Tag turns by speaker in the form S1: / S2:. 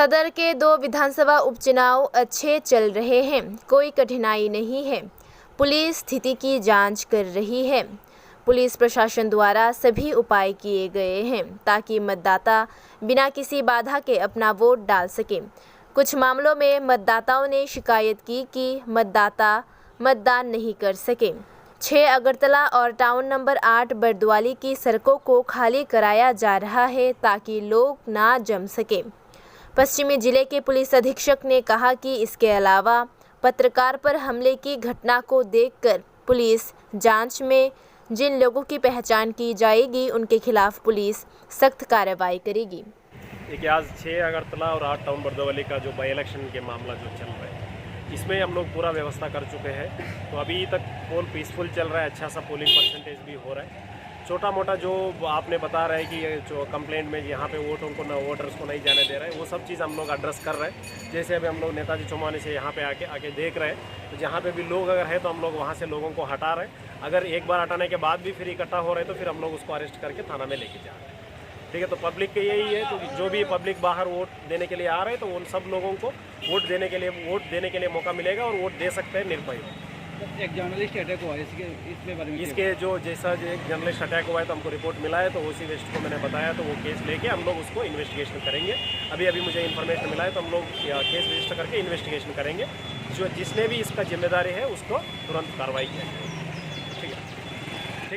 S1: सदर के 2 विधानसभा उपचुनाव अच्छे चल रहे हैं, कोई कठिनाई नहीं है। पुलिस स्थिति की जांच कर रही है। पुलिस प्रशासन द्वारा सभी उपाय किए गए हैं ताकि मतदाता बिना किसी बाधा के अपना वोट डाल सकें। कुछ मामलों में मतदाताओं ने शिकायत की कि मतदाता मतदान नहीं कर सके। 6 अगरतला और टाउन नंबर 8 बरदवाली की सड़कों को खाली कराया जा रहा है ताकि लोग ना जम सके। पश्चिमी जिले के पुलिस अधीक्षक ने कहा कि इसके अलावा पत्रकार पर हमले की घटना को देखकर पुलिस जांच में जिन लोगों की पहचान की जाएगी उनके खिलाफ पुलिस सख्त कार्रवाई करेगी।
S2: देखिए, आज 6 अगरतला और 8 टाउन बरदवाली का जो बाई इलेक्शन के मामला जो चल रहा है, इसमें हम लोग पूरा व्यवस्था कर चुके हैं। तो अभी तक पोल पीसफुल चल रहा है, अच्छा सा पोलिंग परसेंटेज भी हो रहा है। छोटा मोटा जो आपने बता रहा है कि जो कंप्लेंट में यहाँ पे वोटर्स को नहीं जाने दे रहे हैं, वो सब चीज़ हम लोग एड्रेस कर रहे हैं। जैसे अभी हम लोग नेताजी चौमानी से यहाँ पे आके देख रहे हैं, तो जहाँ पे भी लोग अगर है तो हम लोग वहाँ से लोगों को हटा रहे हैं। अगर एक बार हटाने के बाद भी फिर इकट्ठा हो रहे हैं तो फिर हम लोग उसको अरेस्ट करके थाना में लेके जा रहे हैं। ठीक है, तो पब्लिक के यही है, तो जो भी पब्लिक बाहर वोट देने के लिए आ रहे हैं तो उन सब लोगों को वोट देने के लिए मौका मिलेगा और वोट दे सकते हैं निर्भय।
S3: एक जर्नलिस्ट अटैक हुआ है, इसके बारे में
S2: इसके जो जैसा जो एक जर्नलिस्ट अटैक हुआ है तो हमको रिपोर्ट मिला है, तो ओसी वेस्ट को मैंने बताया, तो वो केस लेके हम लोग उसको इन्वेस्टिगेशन करेंगे। अभी मुझे इन्फॉर्मेशन मिला है तो हम लोग केस रजिस्टर करके इन्वेस्टिगेशन करेंगे। जो जिसने भी इसका जिम्मेदारी है उसको तुरंत कार्रवाई करेंगे।